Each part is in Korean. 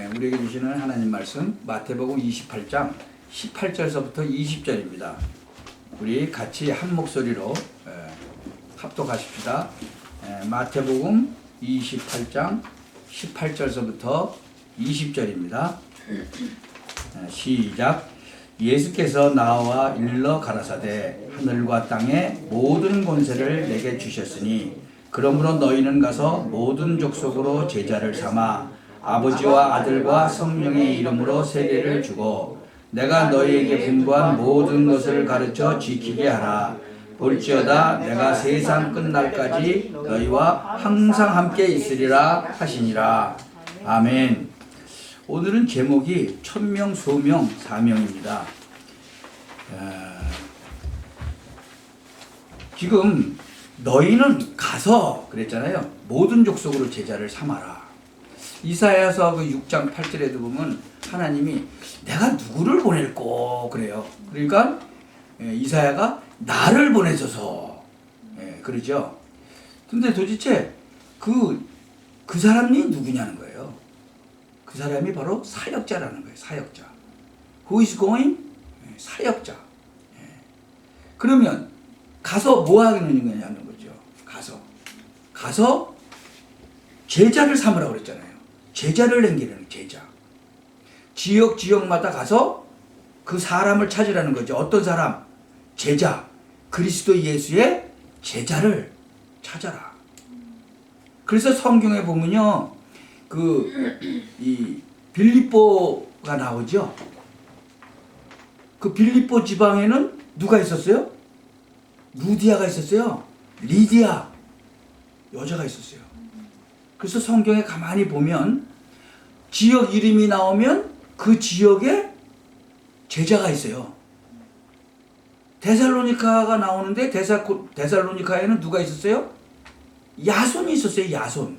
우리에게 주시는 하나님 말씀 마태복음 28장 18절서부터 20절입니다. 우리 같이 한 목소리로 합독하십시다. 마태복음 28장 18절서부터 20절입니다. 시작. 예수께서 나와 일러 가라사대 하늘과 땅의 모든 권세를 내게 주셨으니 그러므로 너희는 가서 모든 족속으로 제자를 삼아 아버지와 아들과 성령의 이름으로 세례를 주고 내가 너희에게 분부한 모든 것을 가르쳐 지키게 하라. 볼지어다 내가 세상 끝날까지 너희와 항상 함께 있으리라 하시니라. 아멘. 오늘은 제목이 천명, 소명, 사명입니다. 지금 너희는 가서 그랬잖아요. 모든 족속으로 제자를 삼아라. 이사야서 그 6장 8절에도 보면 하나님이 내가 누구를 보낼꼬 그래요. 그러니까 이사야가 나를 보내소서 그러죠. 근데 도대체 그 사람이 누구냐는 거예요. 그 사람이 바로 사역자라는 거예요. 사역자. Who is going? 사역자. 그러면 가서 뭐 하는 거냐는 거죠. 가서 제자를 삼으라고 그랬잖아요. 제자를 남기라는 제자. 지역마다 가서 그 사람을 찾으라는 거죠. 어떤 사람? 제자. 그리스도 예수의 제자를 찾아라. 그래서 성경에 보면요. 이 빌립보가 나오죠. 그 빌립보 지방에는 누가 있었어요? 루디아가 있었어요. 리디아 여자가 있었어요. 그래서 성경에 가만히 보면 지역 이름이 나오면 그 지역에 제자가 있어요. 데살로니카가 나오는데 데살로니카에는 누가 있었어요? 야손이 있었어요. 야손.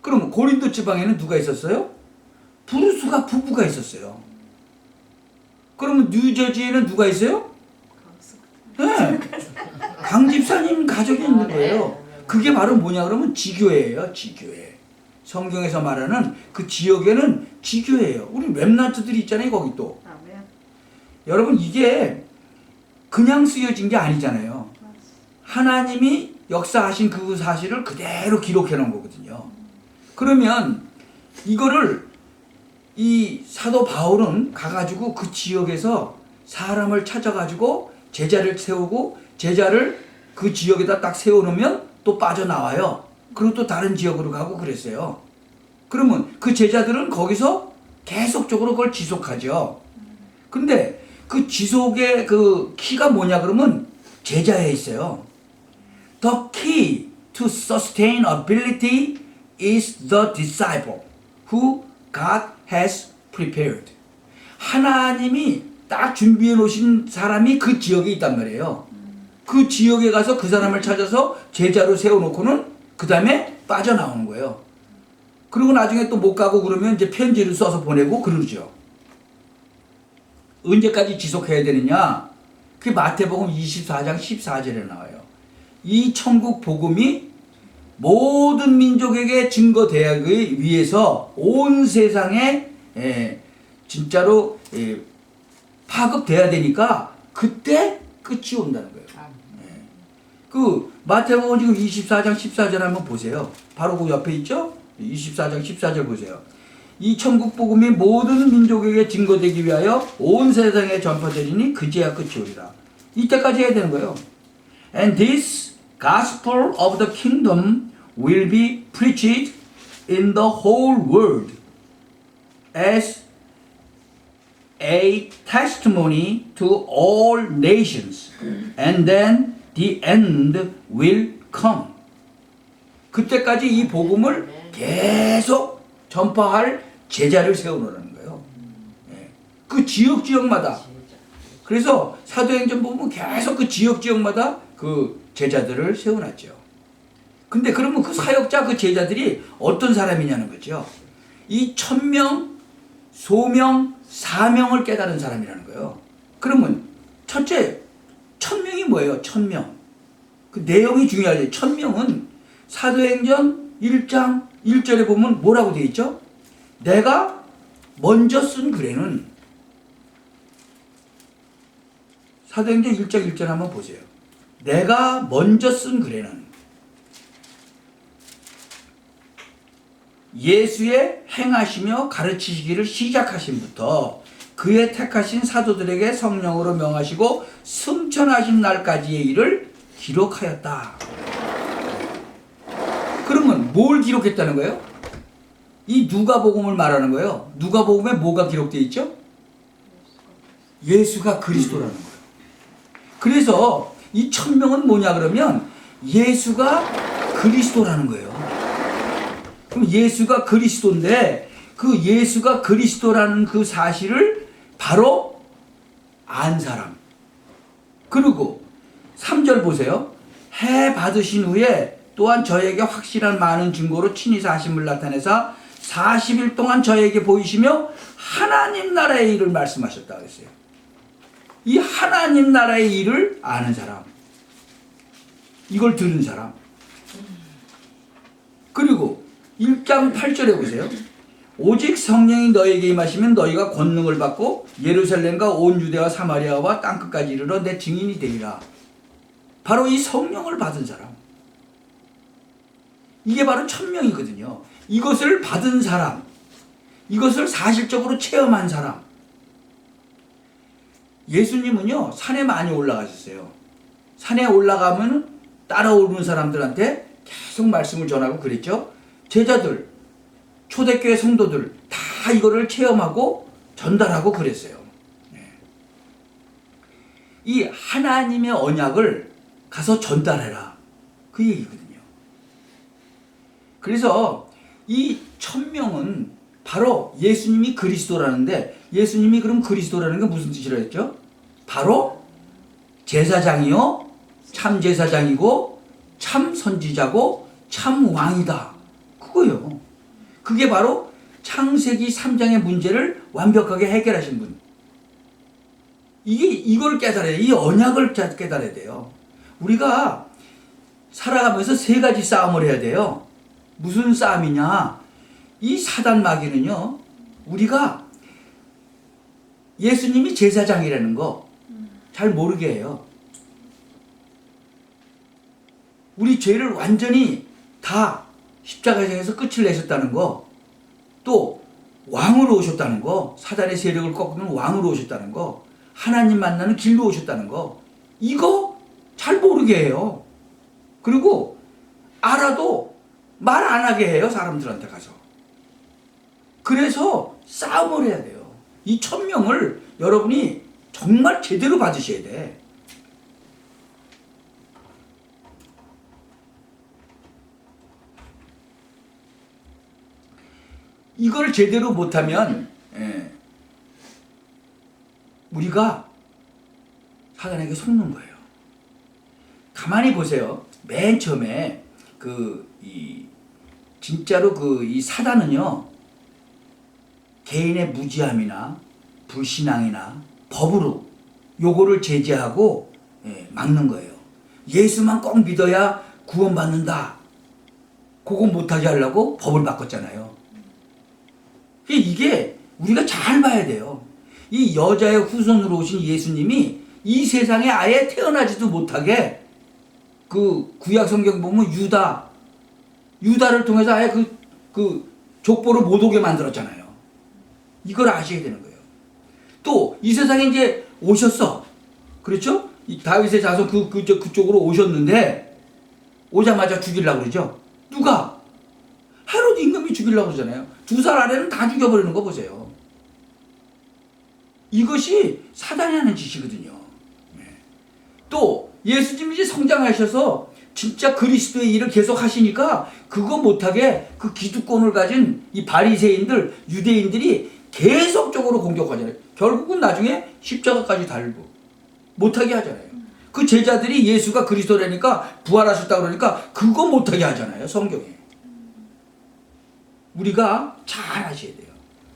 그럼 고린도 지방에는 누가 있었어요? 부르스가 부부가 있었어요. 그러면 뉴저지에는 누가 있어요? 네. 강 집사님 가족이 있는 거예요. 그게 바로 뭐냐 그러면 지교회예요. 지교회. 성경에서 말하는 그 지역에는 지교회예요. 우리 렘넌트들이 있잖아요. 거기 또. 여러분 이게 그냥 쓰여진 게 아니잖아요. 하나님이 역사하신 그 사실을 그대로 기록해 놓은 거거든요. 그러면 이거를 이 사도 바울은 가가지고 그 지역에서 사람을 찾아가지고 제자를 세우고 제자를 그 지역에다 딱 세워놓으면 또 빠져나와요. 그리고 또 다른 지역으로 가고 그랬어요. 그러면 그 제자들은 거기서 계속적으로 그걸 지속하죠. 근데 그 지속의 그 키가 뭐냐 그러면 제자에 있어요. The key to sustainability is the disciple who God has prepared. 하나님이 딱 준비해 놓으신 사람이 그 지역에 있단 말이에요. 그 지역에 가서 그 사람을 찾아서 제자로 세워놓고는 그 다음에 빠져나오는 거예요. 그리고 나중에 또 못 가고 그러면 이제 편지를 써서 보내고 그러죠. 언제까지 지속해야 되느냐? 그게 마태복음 24장 14절에 나와요. 이 천국 복음이 모든 민족에게 증거되기 위해서 온 세상에 진짜로 파급돼야 되니까 그때 끝이 온다는 거예요. 그 마태복음 지금 24장 14절 한번 보세요. 바로 그 옆에 있죠? 24장 14절 보세요. 이 천국 복음이 모든 민족에게 증거되기 위하여 온 세상에 전파되리니 그제야 끝이 오리라. 이때까지 해야 되는 거예요. And this gospel of the kingdom will be preached in the whole world as a testimony to all nations, and then the end will come. 그때까지 이 복음을 계속 전파할 제자를 세우라는 거예요. 그 지역마다. 그래서 사도행전 보면 계속 그 지역마다 그 제자들을 세워놨죠. 근데 그러면 그 사역자, 그 제자들이 어떤 사람이냐는 거죠. 이 천명, 소명, 사명을 깨달은 사람이라는 거예요. 그러면 첫째, 천명이 뭐예요? 천명. 그 내용이 중요하죠. 천명은 사도행전 1장 1절에 보면 뭐라고 되어 있죠? 내가 먼저 쓴 글에는, 사도행전 1장 1절 한번 보세요. 내가 먼저 쓴 글에는 예수의 행하시며 가르치시기를 시작하신부터 그의 택하신 사도들에게 성령으로 명하시고 승천하신 날까지의 일을 기록하였다. 그러면 뭘 기록했다는 거예요? 이 누가복음을 말하는 거예요. 누가복음에 뭐가 기록되어 있죠? 예수가 그리스도라는 거예요. 그래서 이 1000명은 뭐냐 그러면 예수가 그리스도라는 거예요. 그럼 예수가 그리스도인데 그 예수가 그리스도라는 그 사실을 바로 안 사람. 그리고 3절 보세요. 해 받으신 후에 또한 저에게 확실한 많은 증거로 친히 사심을 나타내사 40일 동안 저에게 보이시며 하나님 나라의 일을 말씀하셨다 그랬어요. 이 하나님 나라의 일을 아는 사람, 이걸 들은 사람. 그리고 1장 8절에 보세요. 오직 성령이 너에게 임하시면 너희가 권능을 받고 예루살렘과 온 유대와 사마리아와 땅끝까지 이르러 내 증인이 되리라. 바로 이 성령을 받은 사람, 이게 바로 1000명이거든요. 이것을 받은 사람, 이것을 사실적으로 체험한 사람. 예수님은요 산에 많이 올라가셨어요. 산에 올라가면 따라오는 사람들한테 계속 말씀을 전하고 그랬죠. 제자들, 초대교회 성도들 다 이거를 체험하고 전달하고 그랬어요. 이 하나님의 언약을 가서 전달해라, 그 얘기거든요. 그래서 이 1000명은 바로 예수님이 그리스도라는데, 예수님이 그럼 그리스도라는 게 무슨 뜻이라 했죠? 바로 제사장이요 참 제사장이고 참 선지자고 참 왕이다, 그거요. 그게 바로 창세기 3장의 문제를 완벽하게 해결하신 분. 이걸 깨달아야, 이 언약을 깨달아야 돼요. 우리가 살아가면서 3가지 싸움을 해야 돼요. 무슨 싸움이냐? 이 사단 마귀는요, 우리가 예수님이 제사장이라는 거 잘 모르게 해요. 우리 죄를 완전히 다 십자가에서 끝을 내셨다는 거, 또 왕으로 오셨다는 거, 사단의 세력을 꺾는 왕으로 오셨다는 거, 하나님 만나는 길로 오셨다는 거, 이거 잘 모르게 해요. 그리고 알아도 말 안 하게 해요, 사람들한테 가서. 그래서 싸움을 해야 돼요. 이 1000명을 여러분이 정말 제대로 받으셔야 돼. 이걸 제대로 못하면 우리가 사단에게 속는 거예요. 가만히 보세요. 맨 처음에 진짜로 이 사단은요, 개인의 무지함이나 불신앙이나 법으로 요거를 제재하고 막는 거예요. 예수만 꼭 믿어야 구원받는다, 그거 못하게 하려고 법을 바꿨잖아요. 이게 우리가 잘 봐야 돼요. 이 여자의 후손으로 오신 예수님이 이 세상에 아예 태어나지도 못하게, 그 구약 성경 보면 유다를 통해서 아예 그 족보를 못 오게 만들었잖아요. 이걸 아셔야 되는 거예요. 또 이 세상에 이제 오셨어, 그렇죠? 이 다윗의 자손 그쪽으로 오셨는데 오자마자 죽이려고 그러죠. 누가? 헤로드 임금이 죽이려고 그러잖아요. 2살 아래는 다 죽여버리는 거 보세요. 이것이 사단이 하는 짓이거든요. 또 예수님이 이제 성장하셔서 진짜 그리스도의 일을 계속 하시니까 그거 못하게 그 기득권을 가진 이 바리새인들, 유대인들이 계속적으로 공격하잖아요. 결국은 나중에 십자가까지 달고 못하게 하잖아요. 그 제자들이 예수가 그리스도라니까, 부활하셨다고 그러니까 그거 못하게 하잖아요, 성경에. 우리가 잘 아셔야 돼요.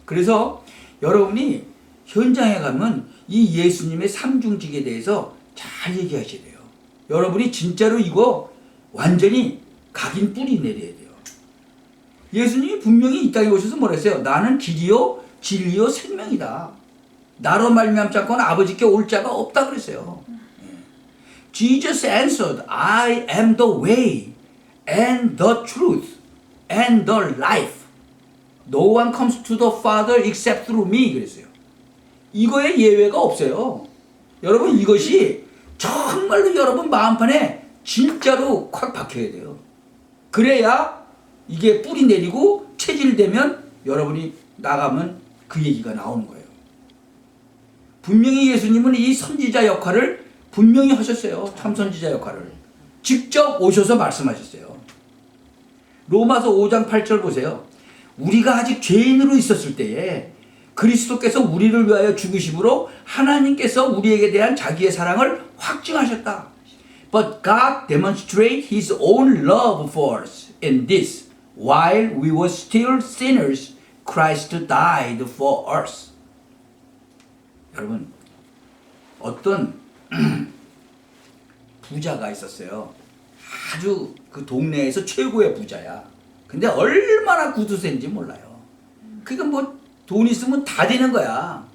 그래서 여러분이 현장에 가면 이 예수님의 삼중직에 대해서 잘 얘기하셔야 돼요. 여러분이 진짜로 이거 완전히 각인 뿌리 내려야 돼요. 예수님이 분명히 이 땅에 오셔서 뭐라 했어요? 나는 길이요 진리요 생명이다. 나로 말미암지 않고는 아버지께 올 자가 없다 그랬어요. Jesus answered, I am the way and the truth and the life. No one comes to the Father except through me. 그랬어요. 이거에 예외가 없어요. 여러분 이것이 정말로 여러분 마음판에 진짜로 콱 박혀야 돼요. 그래야 이게 뿌리 내리고 체질되면 여러분이 나가면 그 얘기가 나오는 거예요. 분명히 예수님은 이 선지자 역할을 분명히 하셨어요. 참 선지자 역할을. 직접 오셔서 말씀하셨어요. 로마서 5장 8절 보세요. 우리가 아직 죄인으로 있었을 때에 그리스도께서 우리를 위하여 죽으심으로 하나님께서 우리에게 대한 자기의 사랑을 확증하셨다. But God demonstrated His own love for us in this. While we were still sinners, Christ died for us. 여러분, 어떤 부자가 있었어요. 아주 그 동네에서 최고의 부자야. 근데 얼마나 구두쇠인지 몰라요. 그러니까 뭐 돈 있으면 다 되는 거야.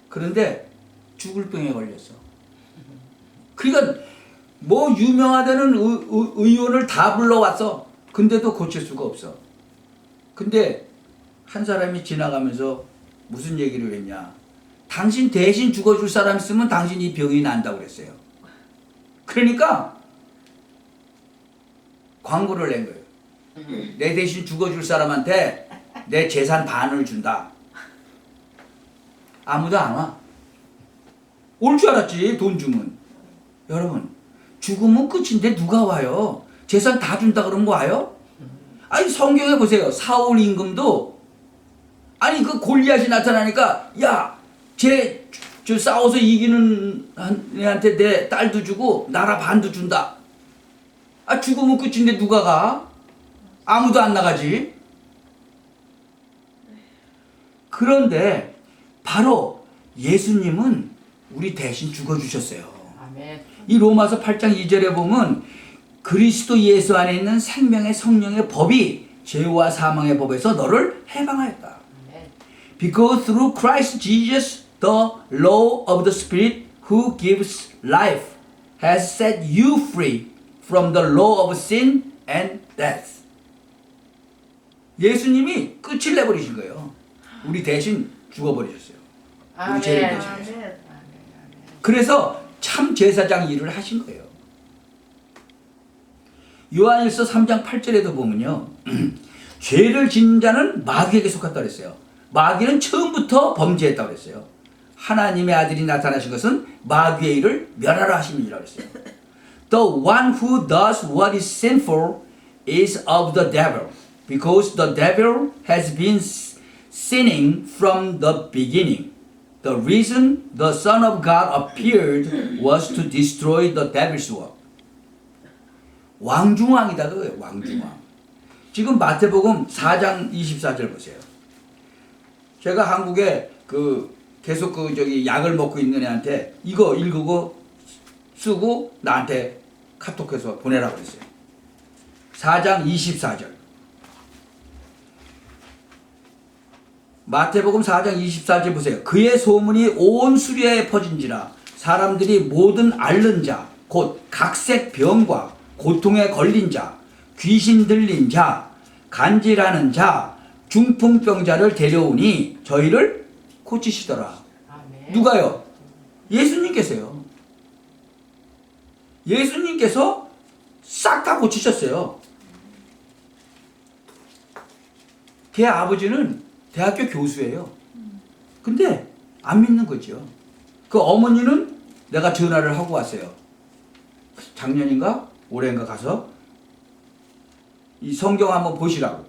그런데 죽을 병에 걸렸어. 그러니까 뭐 유명하다는 의원을 다 불러왔어. 근데도 고칠 수가 없어. 근데 한 사람이 지나가면서 무슨 얘기를 했냐. 당신 대신 죽어줄 사람 있으면 당신 이 병이 난다고 그랬어요. 그러니까 광고를 낸 거예요. 내 대신 죽어줄 사람한테 내 재산 반을 준다. 아무도 안 와. 올 줄 알았지, 돈 주면. 여러분, 죽으면 끝인데 누가 와요? 재산 다 준다 그러면 와요? 아니, 성경에 보세요. 사울 임금도, 아니, 그 골리앗이 나타나니까, 야, 저 싸워서 이기는 애한테 내 딸도 주고, 나라 반도 준다. 아, 죽으면 끝인데 누가 가? 아무도 안 나가지. 그런데, 바로 예수님은 우리 대신 죽어주셨어요. 아멘. 이 로마서 8장 2절에 보면 그리스도 예수 안에 있는 생명의 성령의 법이 죄와 사망의 법에서 너를 해방하였다. 아멘. Because through Christ Jesus the law of the Spirit who gives life has set you free from the law of sin and death. 예수님이 끝을 내버리신 거예요. 우리 대신 죽어버리셨어요. 우리 죄를 대신해서. 그래서 참 제사장 일을 하신 거예요. 요한일서 3장 8절에도 보면요. 죄를 짓는 자는 마귀에게 속았다고 그랬어요. 마귀는 처음부터 범죄했다고 그랬어요. 하나님의 아들이 나타나신 것은 마귀의 일을 멸하라 하심이라고 그랬어요. The one who does what is sinful is of the devil, because the devil has been sinning from the beginning. The reason the Son of God appeared was to destroy the devil's work. 왕중왕이다 그거예요. 왕중왕. 지금 마태복음 4장 24절 보세요. 제가 한국에 계속 약을 먹고 있는 애한테 이거 읽고 쓰고 나한테 카톡해서 보내라고 그랬어요. 4장 24절. 마태복음 4장 24절 보세요. 그의 소문이 온 수리아에 퍼진지라 사람들이 모든 앓는 자, 곧 각색 병과 고통에 걸린 자, 귀신 들린 자, 간질하는 자, 중풍병자를 데려오니 저희를 고치시더라. 아멘. 누가요? 예수님께서요. 예수님께서 싹 다 고치셨어요. 걔 아버지는 대학교 교수예요. 근데 안 믿는 거죠. 그 어머니는 내가 전화를 하고 왔어요. 작년인가 올해인가 가서 이 성경 한번 보시라고.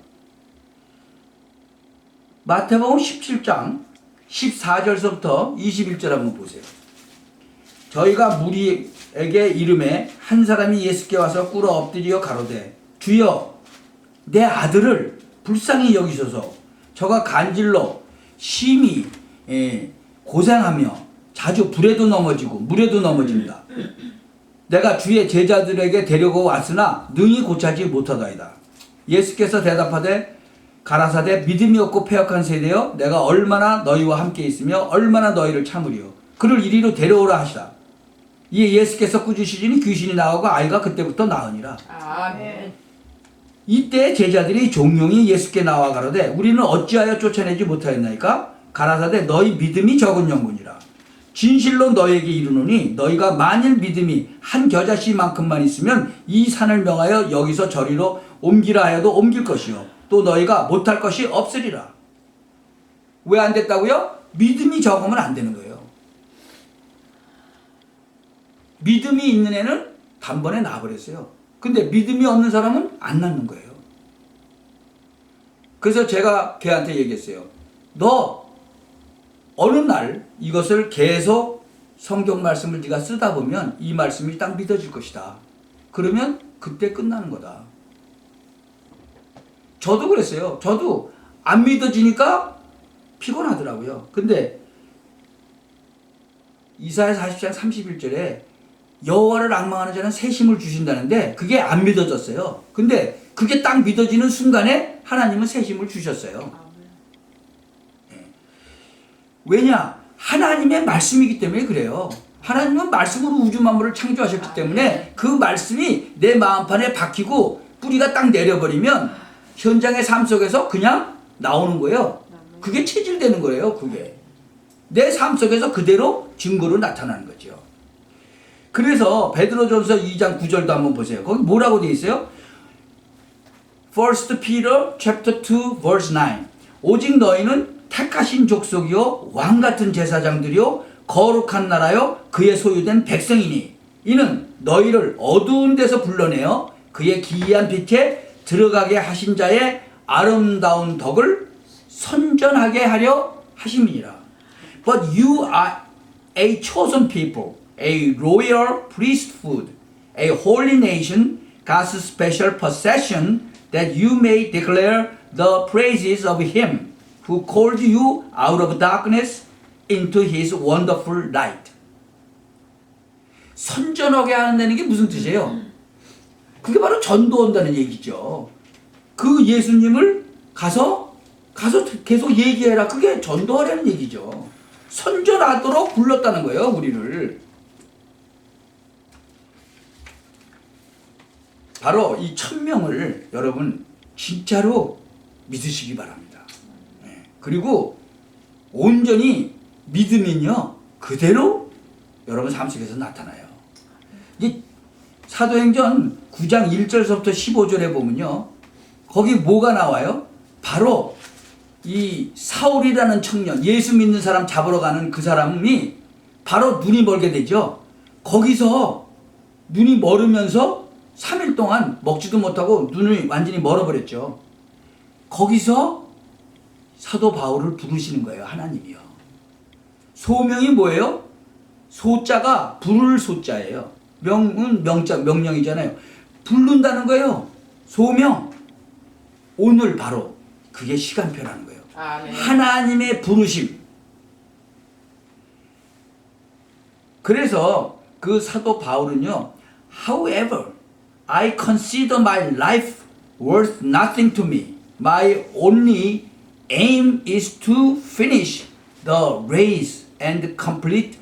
마태복음 17장 14절서부터 21절 한번 보세요. 저희가 무리에게 이름에 한 사람이 예수께 와서 꿇어 엎드려 가로되 주여 내 아들을 불쌍히 여기소서. 저가 간질로 심히 고생하며 자주 불에도 넘어지고 물에도 넘어집니다. 내가 주의 제자들에게 데려고 왔으나 능히 고치지 못하다이다. 예수께서 대답하되 가라사대 믿음이 없고 패역한 세대여 내가 얼마나 너희와 함께 있으며 얼마나 너희를 참으리요. 그를 이리로 데려오라 하시라. 이에 예수께서 꾸짖으시니 귀신이 나오고 아이가 그때부터 나으니라. 아멘. 이때 제자들이 종용이 예수께 나와 가로되 우리는 어찌하여 쫓아내지 못하였나이까? 가라사대 너희 믿음이 적은 영혼이라. 진실로 너희에게 이르노니 너희가 만일 믿음이 한 겨자씨만큼만 있으면 이 산을 명하여 여기서 저리로 옮기라 하여도 옮길 것이요 또 너희가 못할 것이 없으리라. 왜 안 됐다고요? 믿음이 적으면 안 되는 거예요. 믿음이 있는 애는 단번에 나버렸어요. 근데 믿음이 없는 사람은 안 낳는 거예요. 그래서 제가 걔한테 얘기했어요. 너 어느 날 이것을 계속 성경 말씀을 네가 쓰다 보면 이 말씀이 딱 믿어질 것이다. 그러면 그때 끝나는 거다. 저도 그랬어요. 저도 안 믿어지니까 피곤하더라고요. 근데 이사야 40장 31절에 여호와를 앙망하는 자는 새 힘을 주신다는데 그게 안 믿어졌어요. 근데 그게 딱 믿어지는 순간에 하나님은 새 힘을 주셨어요. 왜냐? 하나님의 말씀이기 때문에 그래요. 하나님은 말씀으로 우주 만물을 창조하셨기 때문에 그 말씀이 내 마음판에 박히고 뿌리가 딱 내려버리면 현장의 삶 속에서 그냥 나오는 거예요. 그게 체질되는 거예요. 그게 내 삶 속에서 그대로 증거로 나타나는 거죠. 그래서 베드로전서 2장 9절도 한번 보세요. 거기 뭐라고 되어 있어요? 1 Peter chapter 2 verse 9 오직 너희는 택하신 족속이요 왕같은 제사장들이요 거룩한 나라요 그의 소유된 백성이니 이는 너희를 어두운 데서 불러내어 그의 기이한 빛에 들어가게 하신 자의 아름다운 덕을 선전하게 하려 하심이니라. But you are a chosen people, a royal priesthood, a holy nation, God's special possession, that you may declare the praises of him who called you out of darkness into his wonderful light. 선전하게 한다는 게 무슨 뜻이에요? 그게 바로 전도한다는 얘기죠. 그 예수님을 가서 계속 얘기해라. 그게 전도하라는 얘기죠. 선전하도록 불렀다는 거예요, 우리를. 바로 이 1000명을 여러분 진짜로 믿으시기 바랍니다. 그리고 온전히 믿으면요 그대로 여러분 삶 속에서 나타나요. 이 사도행전 9장 1절서부터 15절에 보면요 거기 뭐가 나와요? 바로 이 사울이라는 청년, 예수 믿는 사람 잡으러 가는 그 사람이 바로 눈이 멀게 되죠. 거기서 눈이 멀으면서 3일 동안 먹지도 못하고 눈이 완전히 멀어버렸죠. 거기서 사도 바울을 부르시는 거예요, 하나님이요. 소명이 뭐예요? 소자가 부를 소자예요. 명은 명령이잖아요. 부른다는 거예요. 소명. 오늘 바로 그게 시간표라는 거예요. 아멘. 하나님의 부르심. 그래서 그 사도 바울은요, however, I consider my life worth nothing to me. My only aim is to finish the race and complete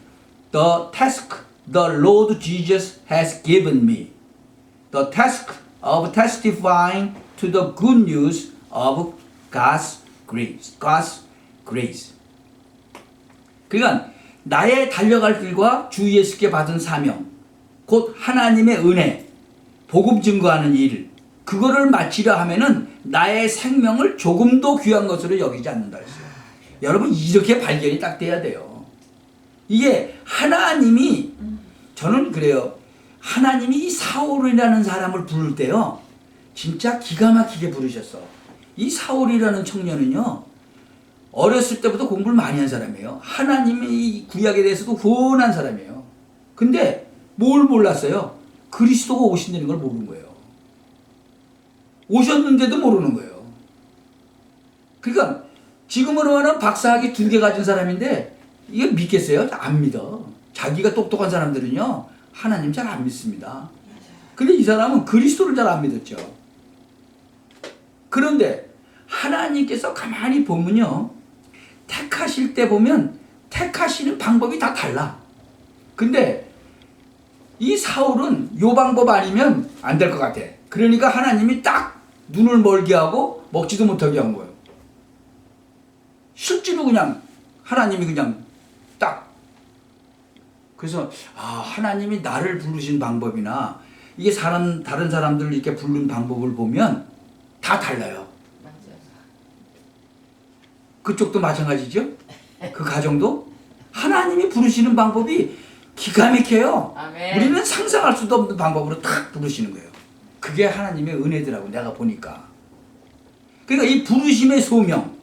the task the Lord Jesus has given me. The task of testifying to the good news of God's grace. God's grace. 그러니까 나의 달려갈 길과 주 예수께 받은 사명, 곧 하나님의 은혜, 복음 증거하는 일, 그거를 마치려 하면은 나의 생명을 조금도 귀한 것으로 여기지 않는다 했어요. 여러분 이렇게 발견이 딱 돼야 돼요. 이게 하나님이, 저는 그래요. 하나님이 이 사울이라는 사람을 부를 때요, 진짜 기가 막히게 부르셨어. 이 사울이라는 청년은요, 어렸을 때부터 공부를 많이 한 사람이에요. 하나님의 구약에 대해서도 훤한 사람이에요. 근데 뭘 몰랐어요? 그리스도가 오신다는 걸 모르는 거예요. 오셨는데도 모르는 거예요. 그러니까 지금으로 말하면 박사학위 2개 가진 사람인데 이게 믿겠어요? 안 믿어. 자기가 똑똑한 사람들은요, 하나님 잘 안 믿습니다. 근데 이 사람은 그리스도를 잘 안 믿었죠. 그런데 하나님께서 가만히 보면요, 택하실 때 보면 택하시는 방법이 다 달라. 근데 이 사울은 요 방법 아니면 안 될 것 같아. 그러니까 하나님이 딱 눈을 멀게 하고 먹지도 못하게 한 거예요. 실제로 그냥 하나님이 그냥 딱. 그래서 하나님이 나를 부르신 방법이나 이게 다른 사람들 이렇게 부른 방법을 보면 다 달라요. 그쪽도 마찬가지죠? 그 가정도 하나님이 부르시는 방법이 기가 막혀요. 아멘. 우리는 상상할 수도 없는 방법으로 딱 부르시는 거예요. 그게 하나님의 은혜더라고, 내가 보니까. 그러니까 이 부르심의 소명.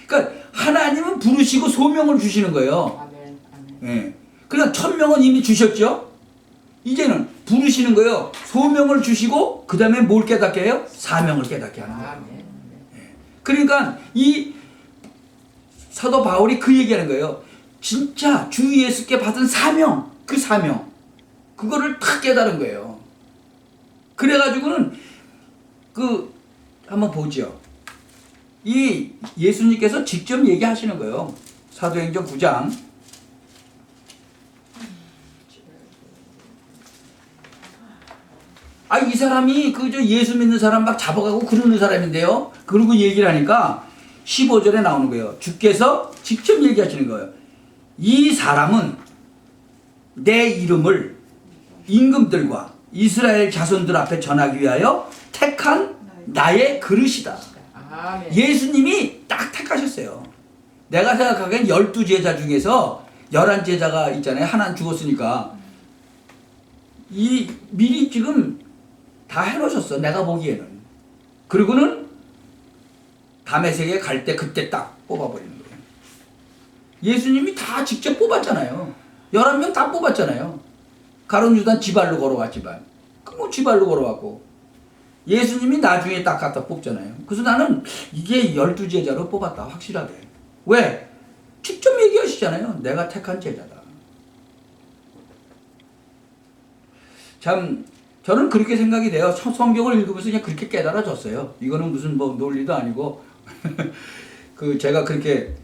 그러니까 하나님은 부르시고 소명을 주시는 거예요. 아멘. 아멘. 예. 그냥 천명은 이미 주셨죠? 이제는 부르시는 거예요. 소명을 주시고, 그 다음에 뭘 깨닫게 해요? 사명을 깨닫게 하는 거예요. 아멘. 예. 그러니까 이 사도 바울이 그 얘기하는 거예요. 진짜 주 예수께 받은 사명, 그 사명, 그거를 탁 깨달은 거예요. 그래가지고는 한번 보죠. 이 예수님께서 직접 얘기하시는 거예요. 사도행전 9장. 이 사람이 예수 믿는 사람 막 잡아가고 그러는 사람인데요. 그러고 얘기를 하니까 15절에 나오는 거예요. 주께서 직접 얘기하시는 거예요. 이 사람은 내 이름을 임금들과 이스라엘 자손들 앞에 전하기 위하여 택한 나의 그릇이다. 아멘. 예수님이 딱 택하셨어요. 내가 생각하기엔 12제자 중에서 11제자가 있잖아요. 하나는 죽었으니까. 미리 지금 다 해놓으셨어. 내가 보기에는. 그리고는 다메섹에 갈 때 그때 딱 뽑아버리는 거예요. 예수님이 다 직접 뽑았잖아요. 11명 다 뽑았잖아요. 가룟 유다는 지발로 걸어왔지만. 지발로 걸어왔고. 예수님이 나중에 딱 갖다 뽑잖아요. 그래서 나는 이게 12제자로 뽑았다. 확실하게. 왜? 직접 얘기하시잖아요. 내가 택한 제자다. 참 저는 그렇게 생각이 돼요. 성경을 읽으면서 그냥 그렇게 깨달아졌어요. 이거는 무슨 논리도 아니고 제가 그렇게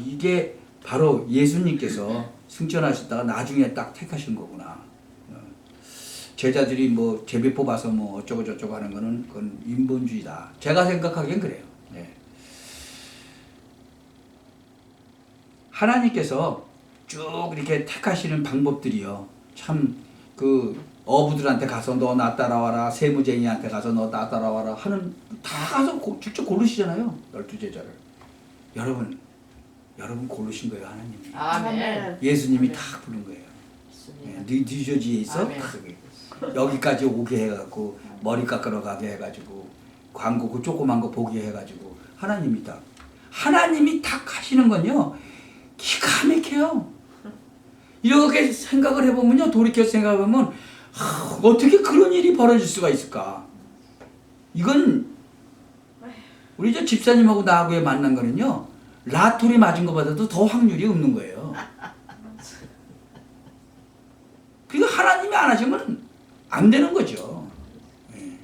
이게 바로 예수님께서 승천하셨다가 나중에 딱 택하신 거구나. 제자들이 제비 뽑아서 어쩌고 저쩌고 하는 거는 그건 인본주의다. 제가 생각하기엔 그래요. 네. 하나님께서 쭉 이렇게 택하시는 방법들이요. 참 어부들한테 가서 너 나 따라와라. 세무쟁이한테 가서 너 나 따라와라. 다 가서 직접 고르시잖아요. 12제자를. 여러분 고르신 거예요, 하나님이. 아멘. 예수님이 다 부른 거예요. 뉴저지에 있어? 아멘. 여기까지 오게 해갖고 머리 깎으러 가게 해가지고 광고 그 조그만 거 보게 해가지고 하나님이 딱 하시는 건요 기가 막혀요. 이렇게 생각을 해보면요, 돌이켜서 생각해보면 어떻게 그런 일이 벌어질 수가 있을까. 이건 우리 집사님하고 나하고의 만난 거는요 라토리 맞은 것보다도 더 확률이 없는 거예요. 그리고 하나님이 안 하시면 안 되는 거죠. 네.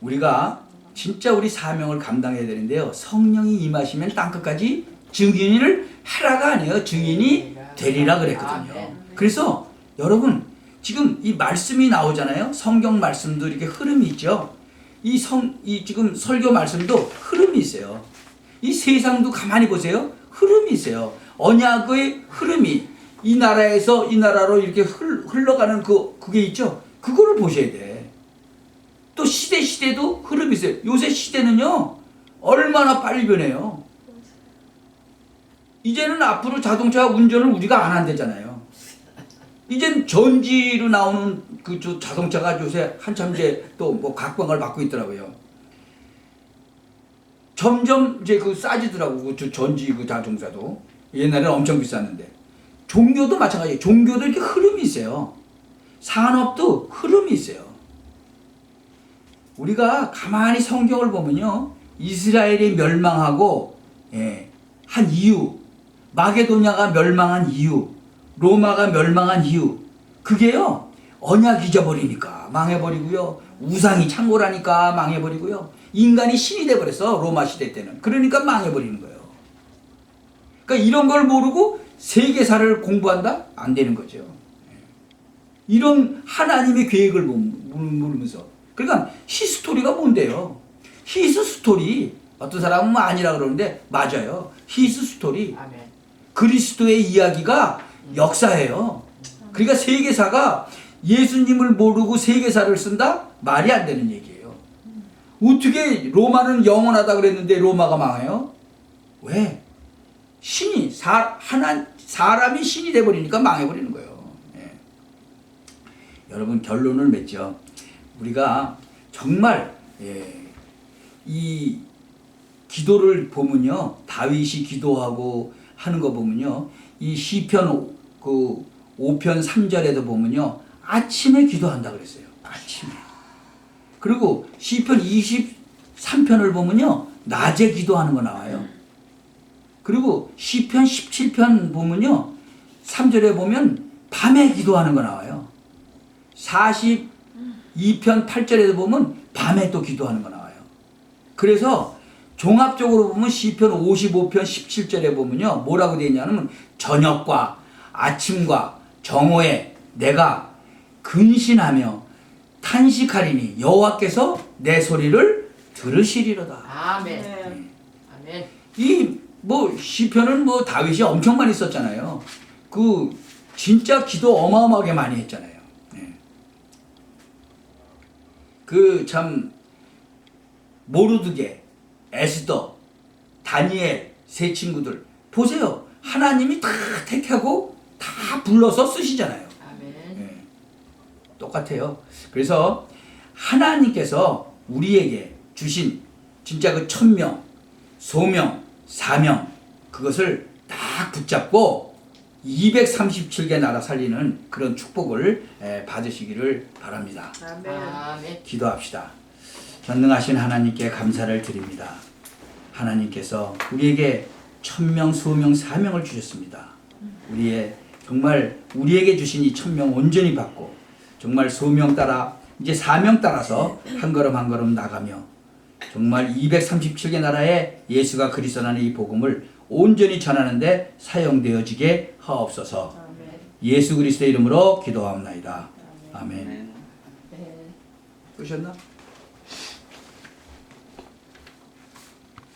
우리가 진짜 우리 사명을 감당해야 되는데요. 성령이 임하시면 땅끝까지 증인을 해라가 아니에요. 증인이 되리라 그랬거든요. 그래서 여러분 지금 이 말씀이 나오잖아요. 성경 말씀도 이렇게 흐름이 있죠. 이 지금 설교 말씀도 흐름이 있어요. 이 세상도 가만히 보세요. 흐름이 있어요. 언약의 흐름이 이 나라에서 이 나라로 이렇게 흘러가는 그게 있죠. 그거를 보셔야 돼. 또 시대도 흐름이 있어요. 요새 시대는요 얼마나 빨리 변해요. 이제는 앞으로 자동차 운전을 우리가 안 한대잖아요. 이젠 전지로 나오는 자동차가 요새 한참 이제 또 각광을 받고 있더라고요. 점점 이제 싸지더라고. 전지 자동차도. 옛날에는 엄청 비쌌는데. 종교도 마찬가지예요. 종교도 이렇게 흐름이 있어요. 산업도 흐름이 있어요. 우리가 가만히 성경을 보면요. 이스라엘이 멸망하고 한 이유, 마게도냐가 멸망한 이유, 로마가 멸망한 이유, 그게요 언약 잊어버리니까 망해버리고요. 우상이 창고라니까 망해버리고요. 인간이 신이 돼버렸어. 로마 시대 때는. 그러니까 망해버리는 거예요. 그러니까 이런 걸 모르고 세계사를 공부한다? 안 되는 거죠. 이런 하나님의 계획을 모르면서. 그러니까 히스토리가 뭔데요? 히스토리. 어떤 사람은 아니라 그러는데 맞아요. 히스토리. 아멘. 그리스도의 이야기가 역사예요. 그러니까 세계사가 예수님을 모르고 세계사를 쓴다? 말이 안 되는 얘기예요. 어떻게 로마는 영원하다 그랬는데 로마가 망해요? 왜? 신이 사람이 신이 돼버리니까 망해버리는 거예요. 예. 여러분 결론을 맺죠. 우리가 정말 이 기도를 보면요, 다윗이 기도하고 하는 거 보면요, 이 시편 그 5편 3절에도 보면요, 아침에 기도한다 그랬어요. 아침에. 그리고 시편 23편을 보면요, 낮에 기도하는 거 나와요. 그리고 시편 17편 보면요, 3절에 보면 밤에 기도하는 거 나와요. 42편 8절에도 보면 밤에 또 기도하는 거 나와요. 그래서 종합적으로 보면 시편 55편 17절에 보면요, 뭐라고 되어 있냐면 저녁과 아침과 정오에 내가 근신하며 탄식하리니 여호와께서 내 소리를 들으시리로다. 아멘. 네. 아멘. 이 뭐 시편은 뭐 다윗이 엄청 많이 썼잖아요. 그 진짜 기도 어마어마하게 많이 했잖아요. 그 참 모르드게, 에스더, 다니엘 세 친구들 보세요. 하나님이 다 택하고 다 불러서 쓰시잖아요. 아멘. 똑같아요. 그래서 하나님께서 우리에게 주신 진짜 그 천명, 소명, 사명 그것을 딱 붙잡고 237개 나라 살리는 그런 축복을 받으시기를 바랍니다. 아멘. 아멘. 기도합시다. 전능하신 하나님께 감사를 드립니다. 하나님께서 우리에게 천명, 소명, 사명을 주셨습니다. 정말 우리에게 주신 이 천명 온전히 받고 정말 소명 따라 이제 사명 따라서 한 걸음 한 걸음 나가며 정말 237개 나라에 예수가 그리스도라는 이 복음을 온전히 전하는데 사용되어지게 하옵소서. 아멘. 예수 그리스도의 이름으로 기도하옵나이다. 아멘. 네. 보셨나?